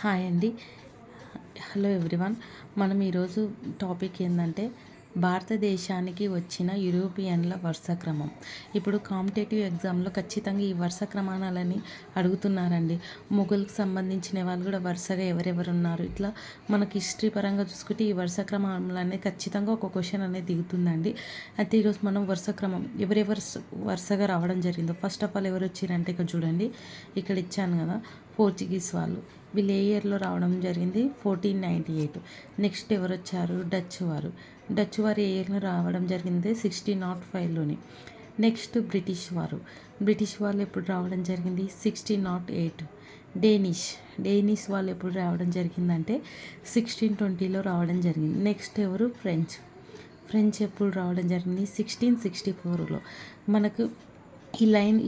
Hi అండి. Hello everyone. మనం ఈరోజు టాపిక్ ఏంటంటే భారతదేశానికి వచ్చిన యూరోపియన్ల వరుస క్రమం. ఇప్పుడు కాంపిటేటివ్ ఎగ్జామ్లో ఖచ్చితంగా ఈ వరుస క్రమాలని అడుగుతున్నారండి. మొఘల్కి సంబంధించిన వాళ్ళు కూడా వరుసగా ఎవరెవరు ఉన్నారు, ఇట్లా మనకి హిస్టరీ పరంగా చూసుకుంటే ఈ వరుస క్రమాలు అనేది ఖచ్చితంగా ఒక క్వశ్చన్ అనేది దిగుతుందండి. అయితే ఈరోజు మనం వరుస క్రమం ఎవరెవరు వరుసగా రావడం జరిగిందో ఫస్ట్ ఆఫ్ ఆల్ ఎవరు వచ్చారంటే ఇక్కడ చూడండి, ఇక్కడ ఇచ్చాను కదా, పోర్చుగీస్ వాళ్ళు. వీళ్ళు ఏ ఇయర్లో రావడం జరిగింది? 1498. నెక్స్ట్ ఎవరు వచ్చారు? డచ్ వారు ఏ ఇయర్లో రావడం జరిగింది? 1605లోని. నెక్స్ట్ బ్రిటిష్ వాళ్ళు ఎప్పుడు రావడం జరిగింది? 1608. డేనిష్ వాళ్ళు ఎప్పుడు రావడం జరిగిందంటే 1620లో రావడం జరిగింది. నెక్స్ట్ ఎవరు? ఫ్రెంచ్ ఎప్పుడు రావడం జరిగింది? 1664లో. మనకు ఈ లైన్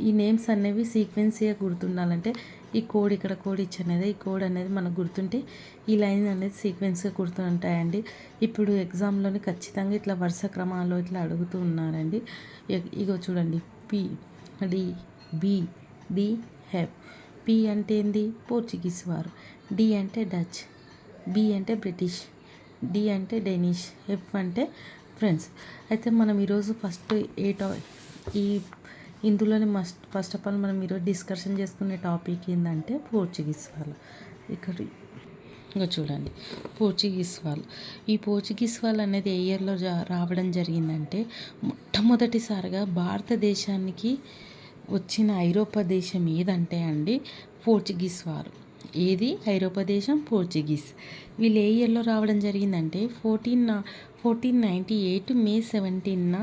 ఈ నేమ్స్ అనేవి సీక్వెన్స్గా గుర్తుండాలంటే ఈ కోడ్ ఇక్కడ కోడ్ ఇచ్చనేది, ఈ కోడ్ అనేది మనకు గుర్తుంటే ఈ లైన్ అనేది సీక్వెన్స్గా గుర్తుంటాయండి. ఇప్పుడు ఎగ్జామ్లోని ఖచ్చితంగా ఇట్లా వరుస క్రమాల్లో ఇట్లా అడుగుతూ ఉన్నారండి. ఇగో చూడండి, P, D, B, D, F. P అంటే ఏంది? పోర్చుగీస్ వారు. డి అంటే డచ్, బి అంటే బ్రిటిష్, డి అంటే డెనిష్, ఎఫ్ అంటే ఫ్రెండ్స్. అయితే మనం ఈరోజు ఫస్ట్ ఈ ఇందులోనే ఫస్ట్ ఆఫ్ ఆల్ మనం ఈరోజు డిస్కషన్ చేసుకునే టాపిక్ ఏంటంటే పోర్చుగీస్ వాళ్ళు. ఇక్కడ ఇంకా చూడండి, ఈ పోర్చుగీస్ వాళ్ళు అనేది ఏ ఇయర్లో రావడం జరిగిందంటే మొట్టమొదటిసారిగా భారతదేశానికి వచ్చిన ఐరోపా దేశం ఏదంటే అండి పోర్చుగీస్ వారు. ఏది? ఐరోపా దేశం పోర్చుగీస్. వీళ్ళు ఏ ఇయర్లో రావడం జరిగిందంటే 1498 మే 17న.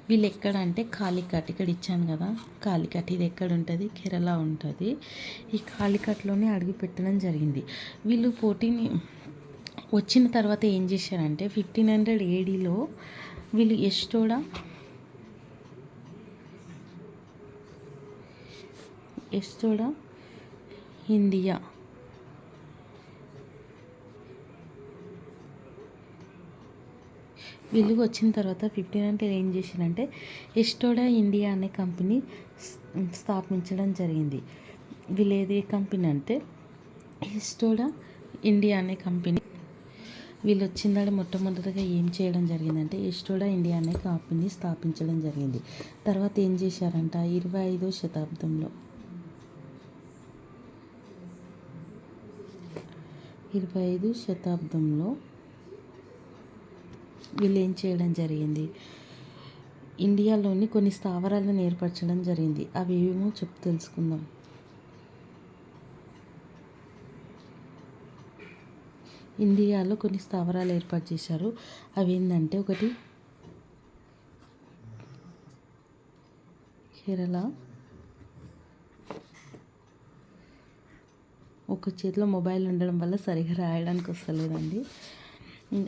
వీళ్ళు ఎక్కడ అంటే కాలికట్, ఇక్కడ ఇచ్చాను కదా కాలికట్, ఇది ఎక్కడ ఉంటుంది? కేరళ ఉంటుంది. ఈ కాలికట్లోనే అడుగు పెట్టడం జరిగింది. వీళ్ళు వచ్చిన తర్వాత ఏం చేశారంటే 1500 ADలో వీళ్ళు ఎస్టోడా ఇండియా వీళ్ళు వచ్చిన తర్వాత 1500 ఏం చేశారంటే ఎస్టోడా ఇండియా అనే కంపెనీ స్థాపించడం జరిగింది. వీళ్ళు ఏది కంపెనీ అంటే ఎస్టోడా ఇండియా అనే కంపెనీ. వీళ్ళు వచ్చిందాడు మొట్టమొదటిగా ఏం చేయడం జరిగిందంటే ఎస్టోడా ఇండియా అనే కంపెనీ స్థాపించడం జరిగింది. తర్వాత ఏం చేశారంట 25వ శతాబ్దంలో వీళ్ళు ఏం చేయడం జరిగింది? ఇండియాలోని కొన్ని స్థావరాలను ఏర్పరచడం జరిగింది. అవి ఏమో తెలుసుకుందాం. ఇండియాలో కొన్ని స్థావరాలు ఏర్పాటు చేశారు. అవి ఏంటంటే ఒకటి కేరళ. ఒక చేతిలో మొబైల్ ఉండడం వల్ల సరిగా రాయడానికి వస్తలేదండి.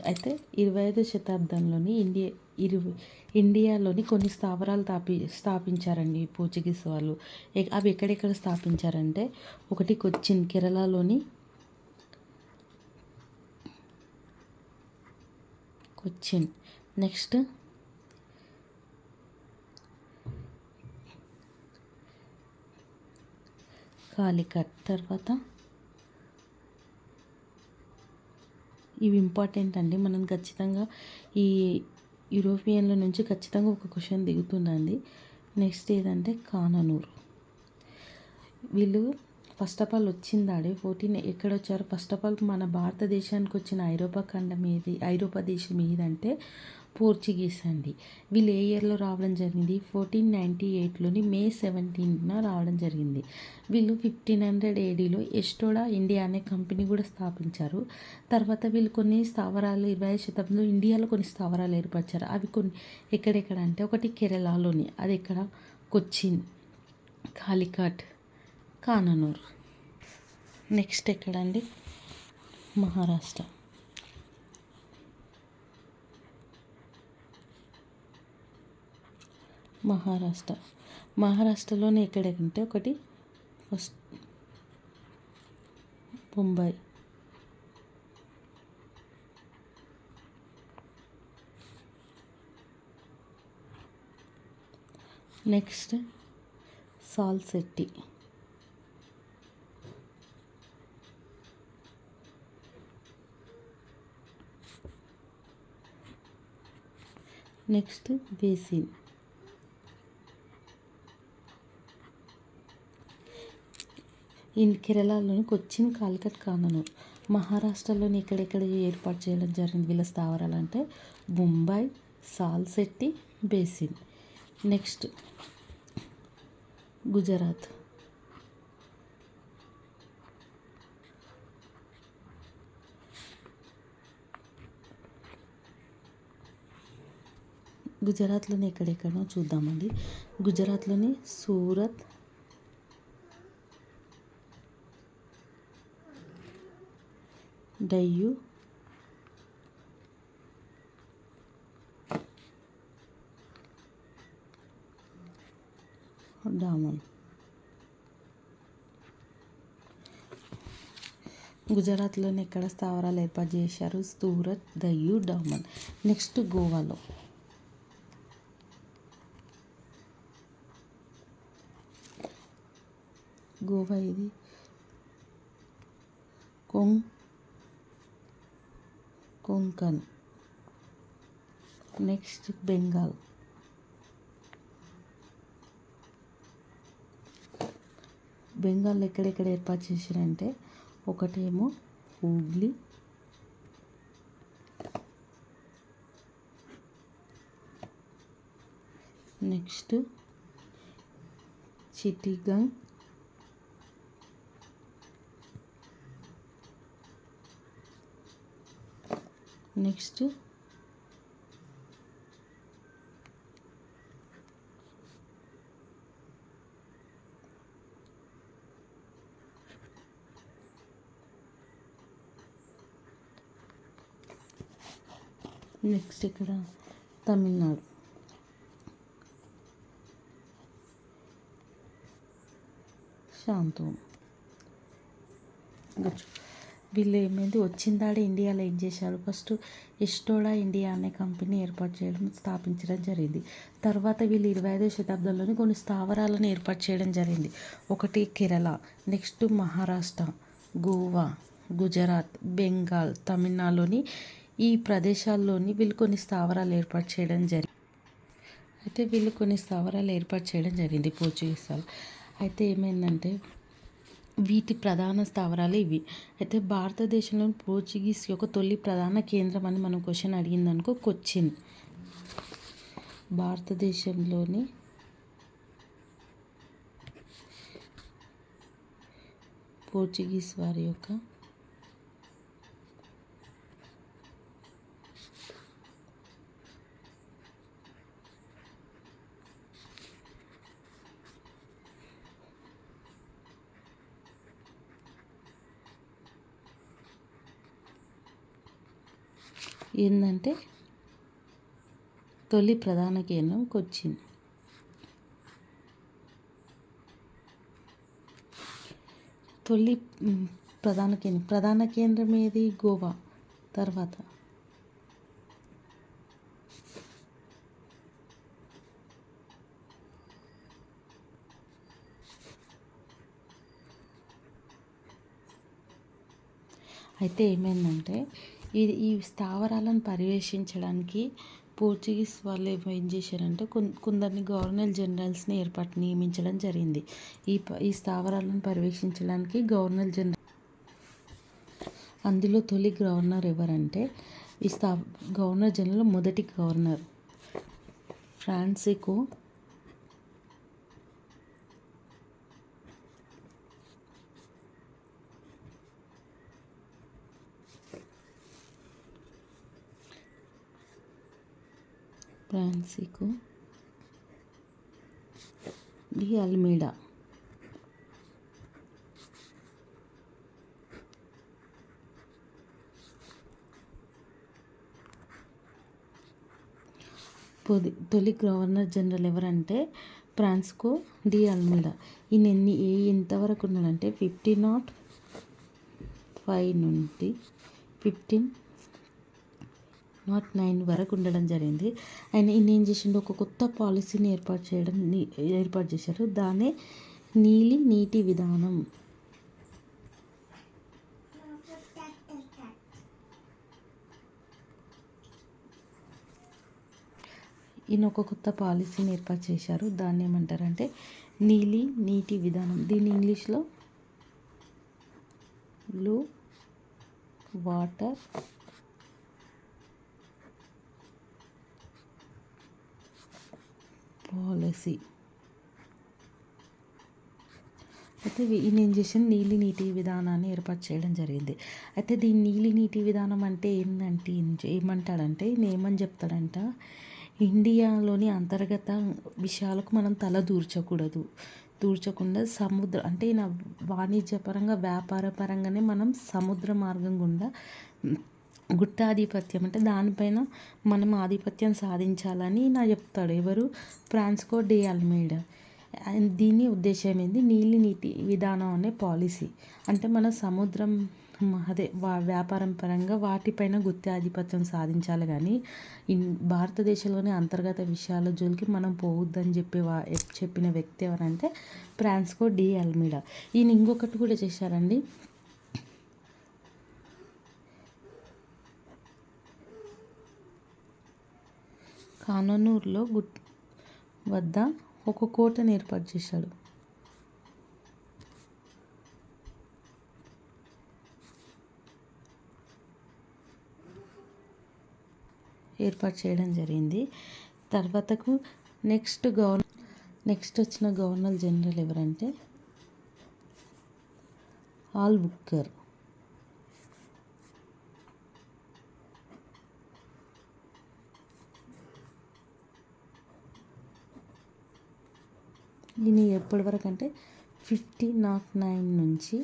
అయితే 25వ శతాబ్దంలోని ఇండియాలోని కొన్ని స్థావరాలు స్థాపించారండి పోర్చుగీస్ వాళ్ళు. అవి ఎక్కడెక్కడ స్థాపించారంటే ఒకటి కొచ్చిన్, కేరళలోని కొచ్చిన్. నెక్స్ట్ కాలికట్. తర్వాత ఇవి ఇంపార్టెంట్ అండి. మనం ఖచ్చితంగా ఈ యూరోపియన్ల నుంచి ఖచ్చితంగా ఒక క్వశ్చన్ దిగుతుందండి. నెక్స్ట్ ఏదంటే కాననూర్. వీళ్ళు ఫస్ట్ ఆఫ్ ఆల్ వచ్చిందాడే 14 ఎక్కడ వచ్చారు? ఫస్ట్ ఆఫ్ ఆల్ మన భారతదేశానికి వచ్చిన ఐరోపా దేశం ఏదంటే పోర్చుగీస్ అండి. వీళ్ళు ఏ ఇయర్లో రావడం జరిగింది? 1498లోని మే 17న రావడం జరిగింది. వీళ్ళు 1500 ADలో ఎస్టోడా ఇండియా అనే కంపెనీ కూడా స్థాపించారు. తర్వాత వీళ్ళు కొన్ని స్థావరాలు 20వ శతాబ్దంలో ఇండియాలో కొన్ని స్థావరాలు ఏర్పరిచారు. అవి కొన్ని ఎక్కడెక్కడ అంటే ఒకటి కేరళలోని, అది ఎక్కడ? కొచ్చిన్, కాలికట్, కాననూర్. నెక్స్ట్ ఎక్కడండి? మహారాష్ట్రలోనే ఎక్కడంటే ఒకటి first Mumbai, next Salsette, next basin. కేరళలోని కొచ్చిన్, కాలికట్, కాననూర్. మహారాష్ట్రలోని ఎక్కడెక్కడ ఏర్పాటు చేయడం జరిగింది వీళ్ళ స్థావరాలు అంటే ముంబై, సాల్సెట్టి, బేసిన్. నెక్స్ట్ గుజరాత్. గుజరాత్లోని ఎక్కడెక్కడో చూద్దామండి. గుజరాత్లోని సూరత్, డయ్యూ, డామన్. గుజరాత్లోని ఎక్కడ స్థావరాలు ఏర్పాటు చేశారు? సూరత్, దయ్యూ, డామన్. నెక్స్ట్ గోవాలో. గోవా ఇది కొంకన్. నెక్స్ట్ బెంగాల్. బెంగాల్ ఎక్కడెక్కడ ఏర్పాటు చేశారంటే ఒకటేమో హూగ్లీ, నెక్స్ట్ చిటిగంగ్, నెక్స్ట్ ఇక్కడ తమిళనాడు. శాంతం. వీళ్ళు ఏమైంది వచ్చిందాడే ఇండియాలో ఏం చేశారు? ఫస్ట్ ఎస్టోడా ఇండియా అనే కంపెనీ ఏర్పాటు చేయడం స్థాపించడం జరిగింది. తర్వాత వీళ్ళు 25వ శతాబ్దంలోని కొన్ని స్థావరాలను ఏర్పాటు చేయడం జరిగింది. ఒకటి కేరళ, నెక్స్ట్ మహారాష్ట్ర, గోవా, గుజరాత్, బెంగాల్, తమిళనాడులోని ఈ ప్రదేశాల్లోని వీళ్ళు కొన్ని స్థావరాలు ఏర్పాటు చేయడం జరిగింది. పోర్చుగీస్ వాళ్ళు. అయితే ఏమైందంటే వీటి ప్రధాన స్థావరాలు ఇవి. అయితే భారతదేశంలోని పోర్చుగీస్ యొక్క తొలి ప్రధాన కేంద్రం అని మనం క్వశ్చన్ అడిగిందనుకో కొచ్చిన్. భారతదేశంలోని పోర్చుగీస్ వారి యొక్క ఏంటంటే తొలి ప్రధాన కేంద్రం కొచ్చిన్. తొలి ప్రధాన కేంద్రం ఏది? గోవా. తర్వాత అయితే ఏమైందంటే ఈ స్థావరాలను పర్యవేక్షించడానికి పోర్చుగీస్ వాళ్ళు ఏం చేశారంటే కొందరిని గవర్నర్ జనరల్స్ని నియమించడం జరిగింది. ఈ స్థావరాలను పర్యవేక్షించడానికి గవర్నర్ జనరల్. అందులో తొలి గవర్నర్ ఎవరంటే గవర్నర్ జనరల్ మొదటి గవర్నర్ ఫ్రాన్సిస్కో డి అల్మీడా. తొలి గవర్నర్ జనరల్ ఎవరంటే ఫ్రాన్సిస్కో డి అల్మీడా. ఈయన ఎంతవరకు ఉన్నాడంటే 1505 నుండి 1509 వరకు ఉండడం జరిగింది. ఆయన ఏం చేసిండు? ఒక కొత్త పాలసీని ఏర్పాటు చేశారు. దానే నీటి విధానం. ఈయన ఒక కొత్త పాలసీని ఏర్పాటు చేశారు. దాన్ని ఏమంటారంటే నీటి విధానం. దీన్ని ఇంగ్లీష్లో బ్లూ వాటర్ పాలసీ. అయితే ఈయన ఏం చేసిన నీటి విధానాన్ని ఏర్పాటు చేయడం జరిగింది. అయితే దీని నీటి విధానం అంటే ఏంటంటే ఏమంటాడంటే ఈయన ఏమని చెప్తాడంట, ఇండియాలోని అంతర్గత విషయాలకు మనం తల దూర్చకుండా అంటే ఈయన వాణిజ్యపరంగా వ్యాపార పరంగానే మనం సముద్ర మార్గం గుండా గుత్తాధిపత్యం అంటే దానిపైన మనం ఆధిపత్యం సాధించాలని నా చెప్తాడు. ఎవరు? Francisco de Almeida. దీని ఉద్దేశం ఏంది? నీటి విధానం అనే పాలసీ అంటే మన సముద్రం అదే వ్యాపారం పరంగా వాటిపైన గుత్తాధిపత్యం సాధించాలి, కానీ భారతదేశంలోని అంతర్గత విషయాల జోలికి మనం పోవద్దని చెప్పిన వ్యక్తి ఎవరంటే ఫ్రాన్సిస్కో డి అల్మీడా. ఈయన ఇంకొకటి కూడా చేశారండి. కాననూరులో వద్ద ఒక కోటను ఏర్పాటు చేశాడు. ఏర్పాటు చేయడం జరిగింది. తర్వాతకు నెక్స్ట్ వచ్చిన గవర్నర్ జనరల్ ఎవరంటే ఆల్బుక్కర్. ఈయన ఎప్పటి వరకు అంటే 1509 నుంచి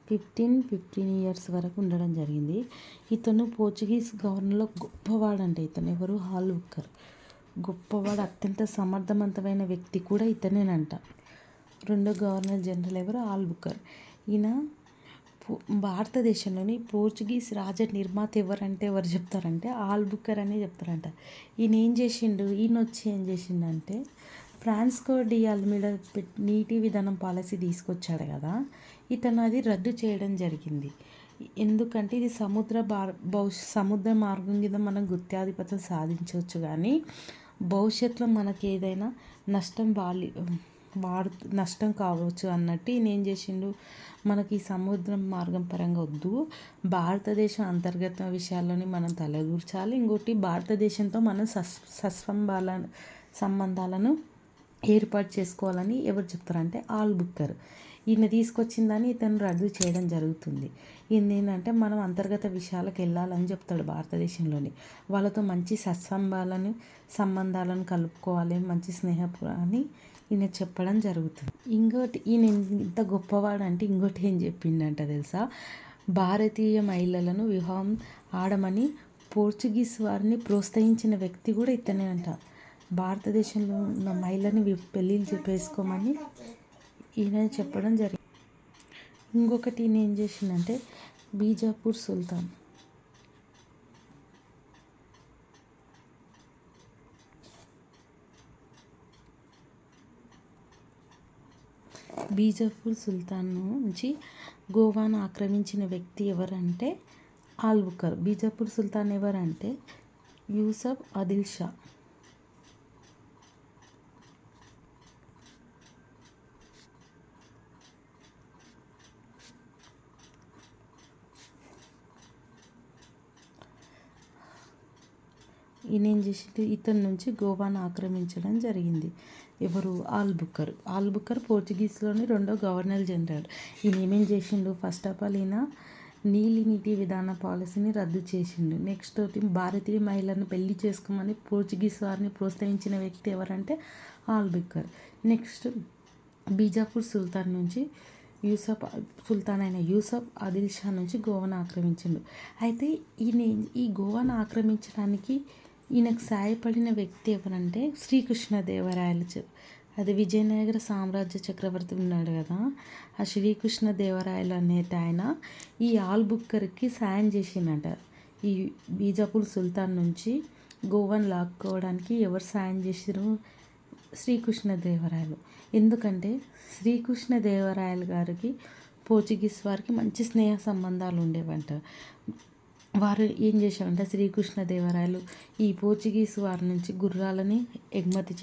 15 ఇయర్స్ వరకు ఉండడం జరిగింది. ఇతను పోర్చుగీస్ గవర్నర్లో గొప్పవాడంటే ఇతను ఎవరు? ఆల్బుక్కర్. గొప్పవాడు, అత్యంత సమర్థవంతమైన వ్యక్తి కూడా ఇతనేనంట. రెండో గవర్నర్ జనరల్ ఎవరు? ఆల్బుక్కర్. ఈయన భారతదేశంలోని పోర్చుగీస్ రాజ నిర్మాత ఎవరు చెప్తారంటే ఆల్బుక్కర్ అనే చెప్తారంట. ఈయన వచ్చి ఏం చేసిండంటే ఫ్రాన్సిస్కో డి అల్మీడా నీటి విధానం పాలసీ తీసుకొచ్చాడు కదా, ఇతను అది రద్దు చేయడం జరిగింది. ఎందుకంటే ఇది సముద్ర మార్గం కింద మనం గుత్తాధిపత్యం సాధించవచ్చు, కానీ భవిష్యత్తులో మనకి ఏదైనా నష్టం కావచ్చు అన్నట్టు ఈయన ఏం చేసిండు, మనకి సముద్రం మార్గం పరంగా వద్దు, భారతదేశం అంతర్గత విషయాల్లోని మనం తలదూర్చాలి, ఇంకోటి భారతదేశంతో మనం సంబంధాలను ఏర్పాటు చేసుకోవాలని ఎవరు చెప్తారంటే ఆల్బుక్కర్. ఈయన తీసుకొచ్చిందని ఇతను రద్దు చేయడం జరుగుతుంది. ఈయన ఏంటంటే మనం అంతర్గత విషయాలకు వెళ్ళాలని చెప్తాడు. భారతదేశంలోని వాళ్ళతో మంచి సంబంధాలను కలుపుకోవాలి, మంచి స్నేహపురాన్ని ఈయన చెప్పడం జరుగుతుంది. ఇంకోటి ఈయన ఇంత గొప్పవాడు అంటే ఇంకోటి ఏం చెప్పిండంట తెలుసా, భారతీయ మహిళలను వివాహం ఆడమని పోర్చుగీస్ వారిని ప్రోత్సహించిన వ్యక్తి కూడా ఇతనే అంట. భారతదేశంలో ఉన్న మహిళని పెళ్ళిళ్ళు చేసుకోమని ఈయన చెప్పడం జరిగింది. ఇంకొకటి ఈయన ఏం చేసిందంటే బీజాపూర్ సుల్తాన్. బీజాపూర్ సుల్తాన్ నుంచి గోవాను ఆక్రమించిన వ్యక్తి ఎవరంటే ఆల్బుక్కర్. బీజాపూర్ సుల్తాన్ ఎవరంటే యూసఫ్ ఆదిల్ షా. ఈయన ఏం చేసిండు, ఇతని నుంచి గోవాను ఆక్రమించడం జరిగింది. ఎవరు? ఆల్బుక్కర్ పోర్చుగీస్లోని రెండో గవర్నర్ జనరల్. ఈయన ఏమేం చేసిండు, ఫస్ట్ ఆఫ్ ఆల్ ఈయన నీటి విధాన పాలసీని రద్దు చేసిండు. నెక్స్ట్ భారతీయ మహిళలను పెళ్లి చేసుకోమని పోర్చుగీస్ వారిని ప్రోత్సహించిన వ్యక్తి ఎవరంటే ఆల్బుక్కర్. నెక్స్ట్ బీజాపూర్ సుల్తాన్ నుంచి యూసఫ్ ఆదిల్ షా నుంచి గోవాను ఆక్రమించిండు. అయితే ఈ గోవాను ఆక్రమించడానికి ఈయనకు సాయపడిన వ్యక్తి ఎవరంటే శ్రీకృష్ణదేవరాయలు. అది విజయనగర సామ్రాజ్య చక్రవర్తి ఉన్నాడు కదా, ఆ శ్రీకృష్ణదేవరాయలు అనేది ఆయన ఈ ఆల్బుక్కర్కి సాయం చేసిండట. ఈ బీజాపూర్ సుల్తాన్ నుంచి గోవాను లాక్కోవడానికి ఎవరు సాయం చేసిరు? శ్రీకృష్ణదేవరాయలు. ఎందుకంటే శ్రీకృష్ణదేవరాయలు గారికి పోర్చుగీస్ వారికి మంచి స్నేహ సంబంధాలు ఉండేవంట. వారు ఏం చేశారంటే శ్రీకృష్ణదేవరాయలు ఈ పోర్చుగీస్ వారి నుంచి గుర్రాలని ఎగుమతి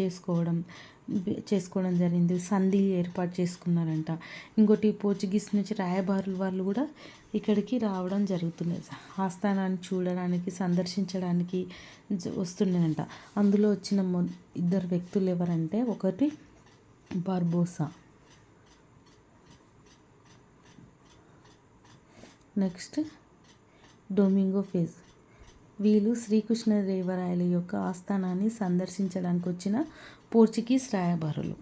చేసుకోవడం జరిగింది. సంధి ఏర్పాటు చేసుకున్నారంట. ఇంకోటి పోర్చుగీస్ నుంచి రాయబారులు వాళ్ళు కూడా ఇక్కడికి రావడం జరుగుతుంది. ఆస్థానాన్ని చూడడానికి సందర్శించడానికి వస్తుండేనంట. అందులో వచ్చిన ఇద్దరు వ్యక్తులు ఎవరంటే ఒకటి బార్బోసా, నెక్స్ట్ డొమింగో ఫేజ్. వీళ్ళు శ్రీకృష్ణదేవరాయల యొక్క ఆస్థానాన్ని సందర్శించడానికి వచ్చిన పోర్చుగీస్ రాయబారులు.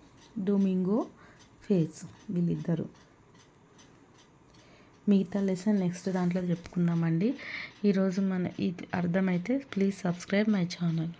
డొమింగో ఫేజ్ వీళ్ళిద్దరు. మిగతా లెసన్ నెక్స్ట్ దాంట్లో చెప్పుకుందామండి. ఈరోజు ఇది అర్థమైతే ప్లీజ్ సబ్స్క్రైబ్ మై ఛానల్.